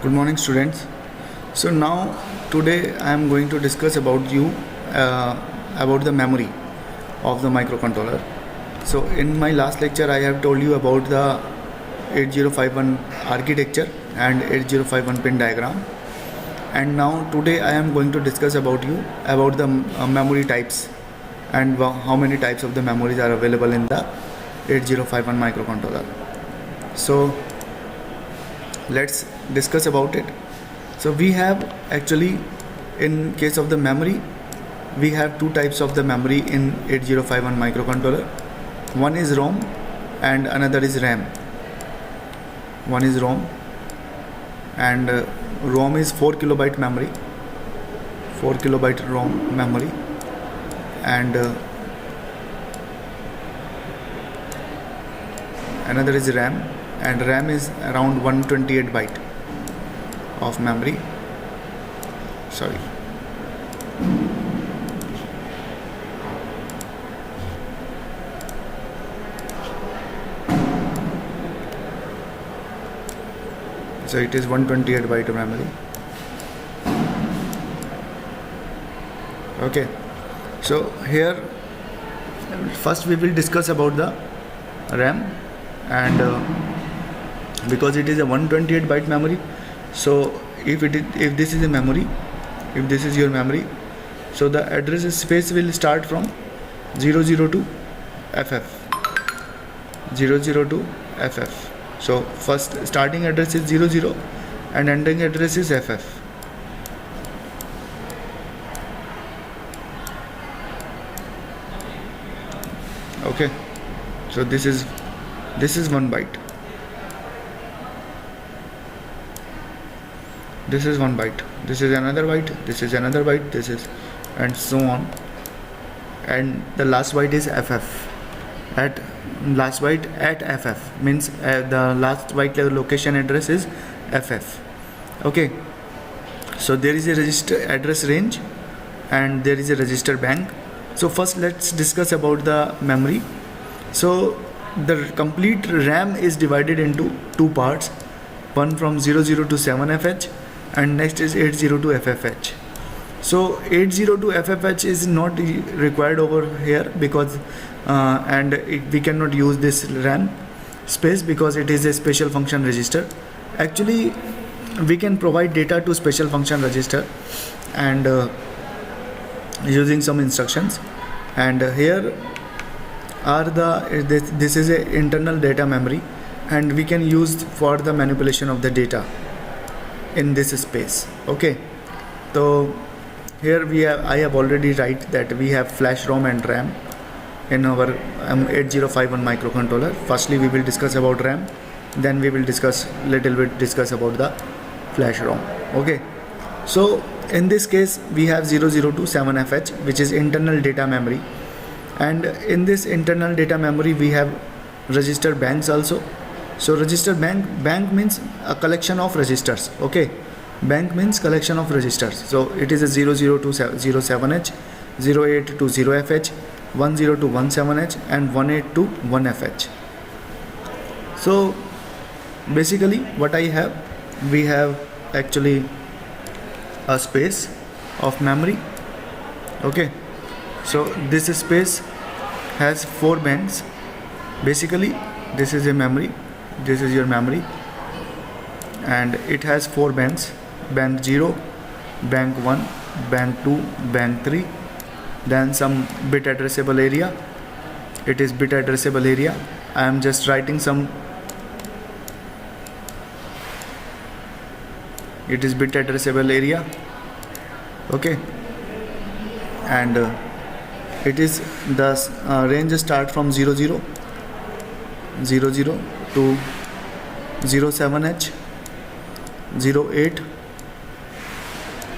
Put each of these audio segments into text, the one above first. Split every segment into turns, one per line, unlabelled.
Good morning, students. So now today I am going to discuss about about the memory of the microcontroller. So in my last lecture I have told you about the 8051 architecture and 8051 pin diagram, and now today I am going to discuss about the memory types and how many types of the memories are available in the 8051 microcontroller. So let's discuss about it. So we have actually, in case of the memory, we have two types of the memory in 8051 microcontroller. One is ROM and another is RAM. One is ROM, and ROM is 4 kilobyte memory, 4 kilobyte ROM memory, and another is RAM, and RAM is around 128 byte of memory. Sorry. So it is 128 byte memory. Okay. So here first we will discuss about the RAM, and because it is a 128 byte memory, so if this is a memory, if this is your memory, so the address space will start from 00 to FF, 00 to FF. So first starting address is 00 and ending address is FF. Okay, so this is 1 byte. This is 1 byte. This is another byte. This is another byte. This is, and so on. And the last byte is FF. At last byte at FF means the last byte location address is FF. Okay. So there is a register address range and there is a register bank. So first let's discuss about the memory. So the complete RAM is divided into two parts. One from 00 to 7FH and next is 80 to FFH. So 80 to FFH is not required over here because we cannot use this RAM space because it is a special function register. Actually we can provide data to special function register and using some instructions, and here are this is a internal data memory, and we can use for the manipulation of the data in this space. Okay, so here I have already write that we have flash ROM and RAM in our 8051 microcontroller. Firstly we will discuss about RAM, then we will discuss about the flash ROM. Okay, so in this case we have 00 to 7FH, which is internal data memory, and in this internal data memory we have register banks also. So register bank means a collection of registers. Okay, bank means collection of registers. So it is a 00 to 07H, 08 to 0FH, 10 to 17H, and 18 to 1FH. So basically what I have, we have actually a space of memory. Okay, so this space has 4 bands. Basically this is a memory, this is your memory, and it has 4 bands: band 0, band 1, band 2, band 3, then some bit addressable area. It is bit addressable area. I am just writing some. It is bit addressable area. Okay, and it is the range start from 00 to 07H, 08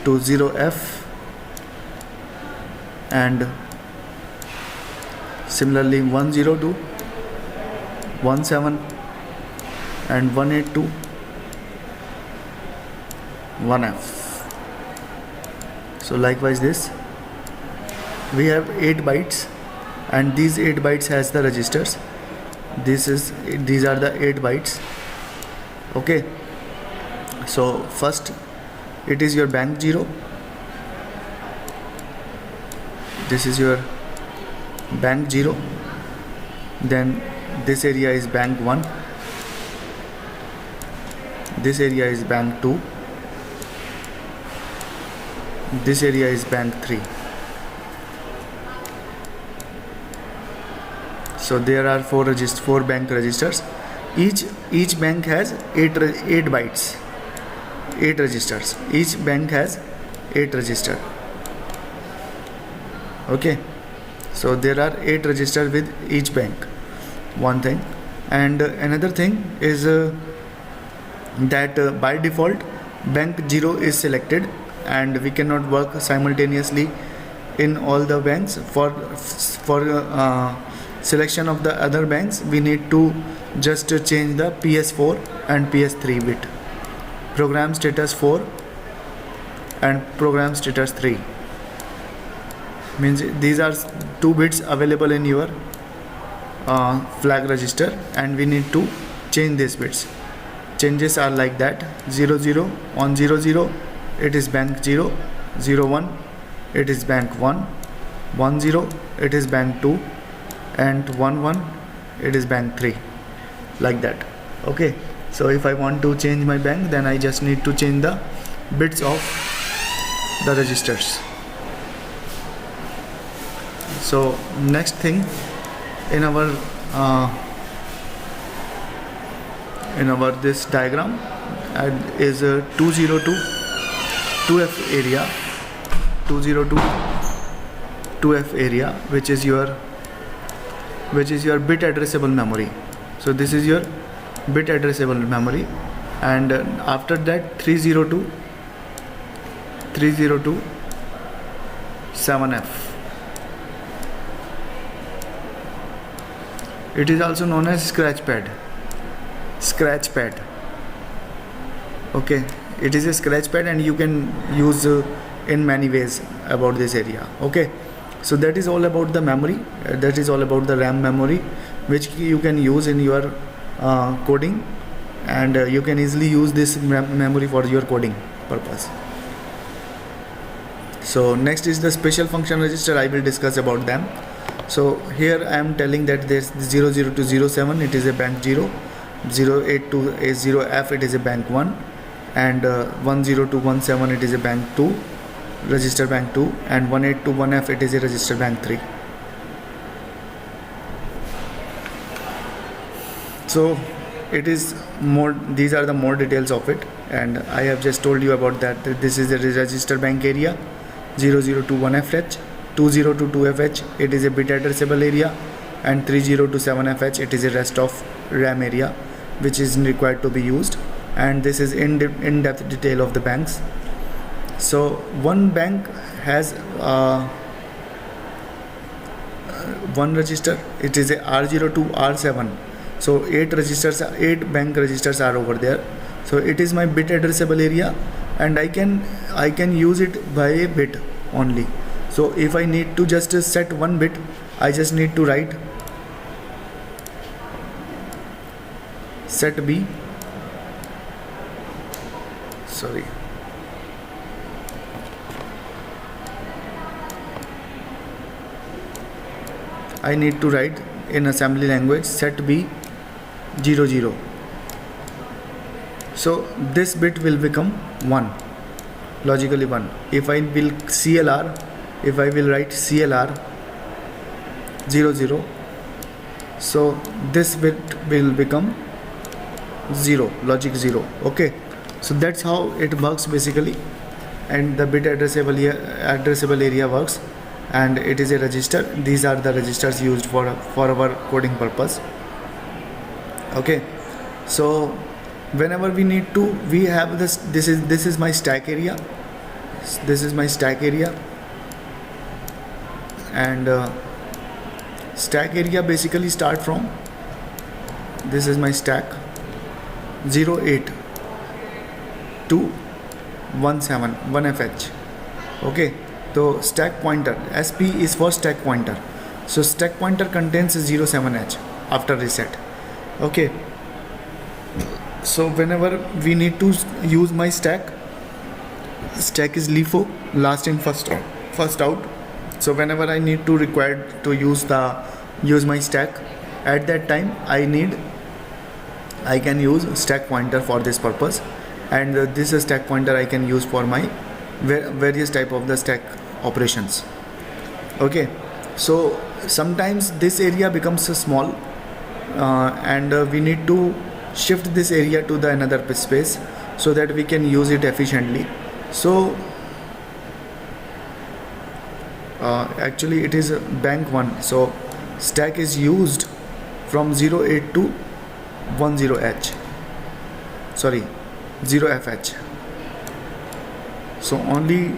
to 0F, and similarly 10 to 17 and 18 to 1F. So likewise this, we have 8 bytes, and these 8 bytes has the registers. These are the 8 bytes. Okay, So first it is your bank 0, this is your bank 0, then this area is bank 1, this area is bank 2, this area is bank 3. So there are four bank registers. Each bank has 8 bytes, 8 registers. Each bank has 8 register. Okay, so there are 8 registers with each bank. One thing, and another thing is that by default bank 0 is selected, and we cannot work simultaneously in all the banks. For selection of the other banks, we need to just change the PS4 and PS3 bit, program status 4 and program status 3. Means these are 2 bits available in your flag register, and we need to change these bits. Changes are like that: 00 on 00 it is bank 0, 01 it is bank 1, 10 it is bank 2, and 11 it is bank 3, like that. Okay, so if I want to change my bank, then I just need to change the bits of the registers. So next thing in our this diagram is 202 2F area, 202 2F area, which is your bit addressable memory. So this is your bit addressable memory, and after that 302 7F. It is also known as scratch pad. Okay, it is a scratch pad, and you can use in many ways about this area. Okay, so that is all about the memory. That is all about the RAM memory, which you can use in your coding, and you can easily use this memory for your coding purpose. So next is the special function register. I will discuss about them. So here I am telling that there's 00 to 07 it is a bank 0, 08 to A0F it is a bank 1, and 10 to 17 it is a bank 2, register bank 2, and 18 to 1F it is a register bank 3. So it is more, these are the more details of it, and I have just told you about that. This is a register bank area, 00 to 1FH, 20 to 2FH it is a bit addressable area, and 30 to 7FH it is a rest of RAM area which is required to be used. And this is in-depth detail of the banks. So one bank has one register, it is a R0 to R7. So 8 bank registers are over there. So it is my bit addressable area, and I can use it by a bit only. So if I need to just set one bit, I just need to write set B. Sorry. I need to write in assembly language set B 00. So this bit will become 1, logically 1. If I will write CLR 00, so this bit will become 0, logic 0. Okay, so that's how it works basically, and the bit addressable area works, and it is a register. These are the registers used for our coding purpose. Okay, so whenever we need to, we have this is my stack area. This is my stack area, and stack area basically start from, this is my stack 08 to 17 1FH. Okay, so stack pointer, SP is for stack pointer. So stack pointer contains 07H after reset. Okay, So whenever we need to use my stack is LIFO, last in first out. So whenever I need to required to use my stack, at that time I can use stack pointer for this purpose, and this stack pointer I can use for my various type of the stack operations. Okay, so sometimes this area becomes small, and we need to shift this area to the another space so that we can use it efficiently. So actually it is bank 1, so stack is used from 08 to 10h, sorry 0fh. So only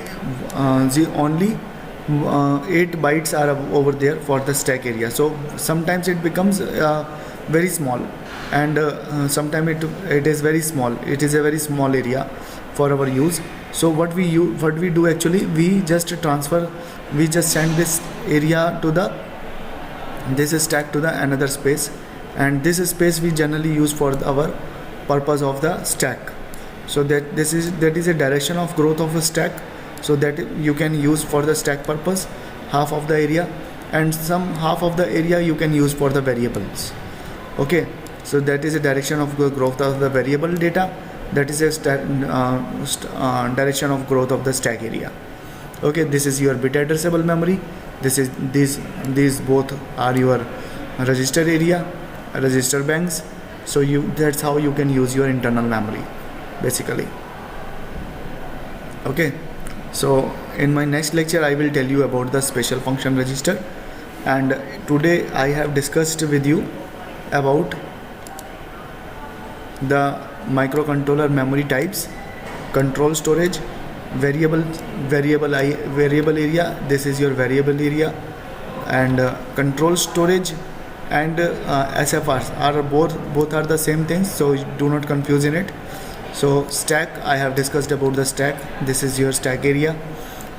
8 bytes are over there for the stack area. So sometimes it becomes very small, and sometimes it is very small. It is a very small area for our use. So what we do actually, we just send this area to this stack to the another space, and this space we generally use for our purpose of the stack. So that is a direction of growth of a stack, so that you can use for the stack purpose half of the area, and some half of the area you can use for the variables. Okay, so that is a direction of growth of the variable data. That is a direction of growth of the stack area. Okay, this is your bit addressable memory. These both are your register area, register banks. So that's how you can use your internal memory basically. Okay, so in my next lecture I will tell you about the special function register, and today I have discussed with you about the microcontroller memory types, control storage, variable area. This is your variable area, and control storage and SFRs are both are the same things, so do not confuse in it. So stack, I have discussed about the stack. This is your stack area.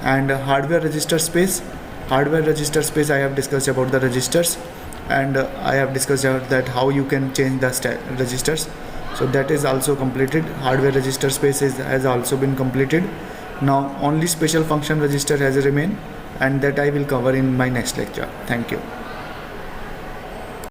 And hardware register space I have discussed about the registers, and I have discussed that how you can change the registers. So that is also completed. Hardware register space has also been completed. Now only special function register has remained, and that I will cover in my next lecture. Thank you.